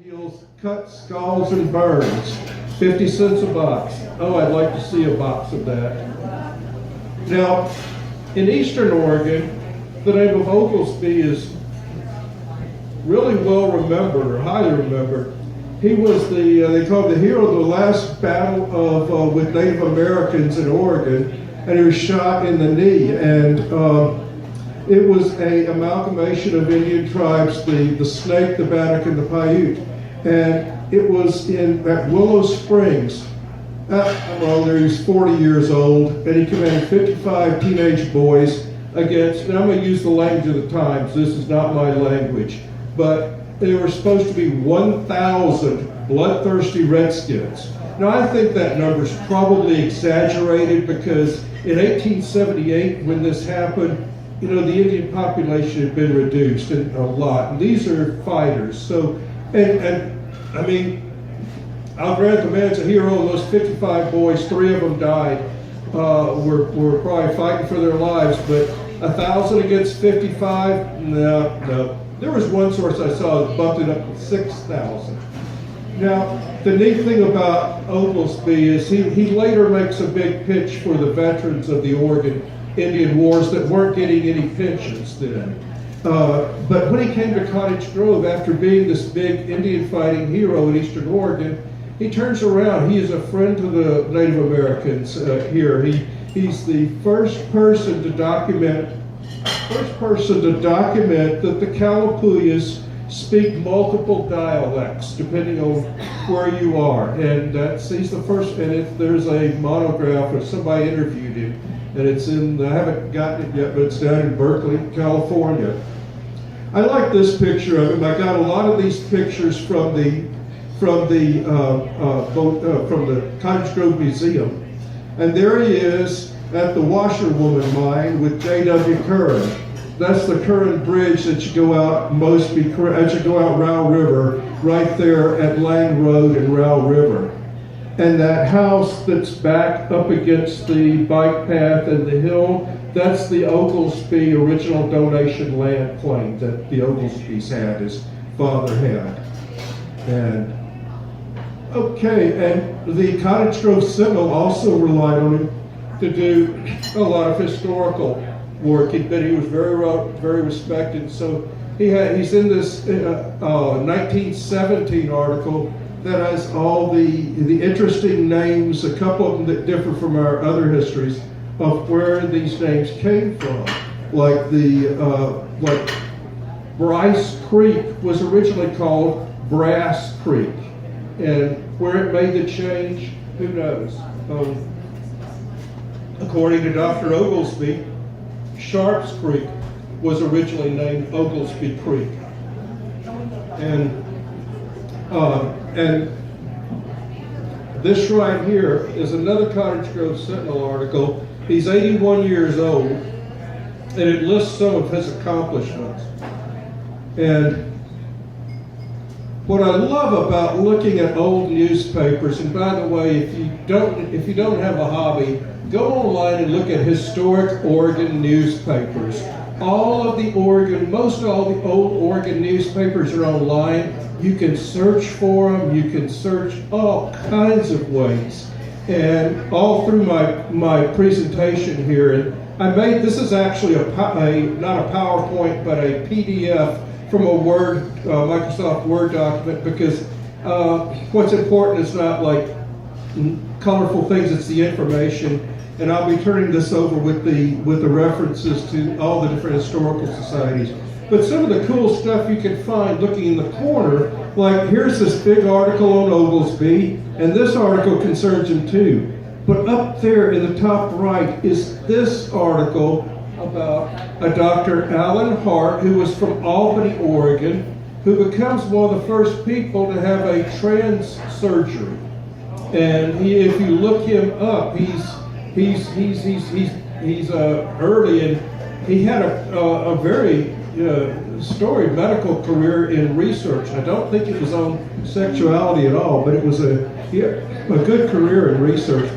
Heals, cuts, scalds, and burns. 50 cents a box. Oh, I'd like to see a box of that. Now, in Eastern Oregon, the name of Oglesby is really well remembered, or highly remembered. He was they called the hero of the last battle of with Native Americans in Oregon, and he was shot in the knee. And it was an amalgamation of Indian tribes, the Snake, the Bannock, and the Paiute. And it was at Willow Springs. Well, he was 40 years old, and he commanded 55 teenage boys against, and I'm going to use the language of the times, this is not my language, but they were supposed to be 1,000 bloodthirsty redskins. Now, I think that number is probably exaggerated because in 1878, when this happened, you know, the Indian population had been reduced a lot. And these are fighters. So, and I mean, I'll grant the man's a hero. Those 55 boys, 3 of them died, were probably fighting for their lives. But 1,000 against 55? No. There was one source I saw that bumped it up to 6,000. Now, the neat thing about Oglesby is he later makes a big pitch for the veterans of the Oregon Indian Wars that weren't getting any pensions then. But when he came to Cottage Grove, after being this big Indian fighting hero in Eastern Oregon, he turns around. He is a friend to the Native Americans here. He's the first person to document that the Kalapuyas speak multiple dialects depending on where you are. And he's the first. And there's a monograph, or somebody interviewed him. And it's in, I haven't gotten it yet, but it's down in Berkeley, California. I like this picture of him. I got a lot of these pictures from the Cottage Grove Museum. And there he is at the Washerwoman mine with J.W. Curran. That's the Curran Bridge that you go out as you go out Row River, right there at Lang Road and Row River. And that house that's back up against the bike path and the hill, that's the Oglesby original donation land claim that the Oglesbys had, his father had. And okay, and the Cottage Grove Sentinel also relied on him to do a lot of historical work, but he was very respected. So he's in this 1917 article that has all the interesting names, a couple of them that differ from our other histories of where these names came from. Like like Bryce Creek was originally called Brass Creek, and where it made the change, who knows? According to Dr. Oglesby, Sharps Creek was originally named Oglesby Creek, and this right here is another Cottage Grove Sentinel article. He's 81 years old, and it lists some of his accomplishments. And what I love about looking at old newspapers, and by the way, if you don't have a hobby, go online and look at historic Oregon newspapers. Most all the old Oregon newspapers are online. You can search for them. You can search all kinds of ways. And all through my presentation here, and I made, this is actually not a PowerPoint, but a PDF from a Microsoft Word document, because what's important is not like colorful things, it's the information. And I'll be turning this over with the references to all the different historical societies. But some of the cool stuff you can find looking in the corner, like here's this big article on Oglesby, and this article concerns him too. But up there in the top right is this article about a Dr. Alan Hart, who was from Albany, Oregon, who becomes one of the first people to have a trans surgery. And if you look him up, he's early, and he had a very storied medical career in research. I don't think it was on sexuality at all, but it was a good career in research.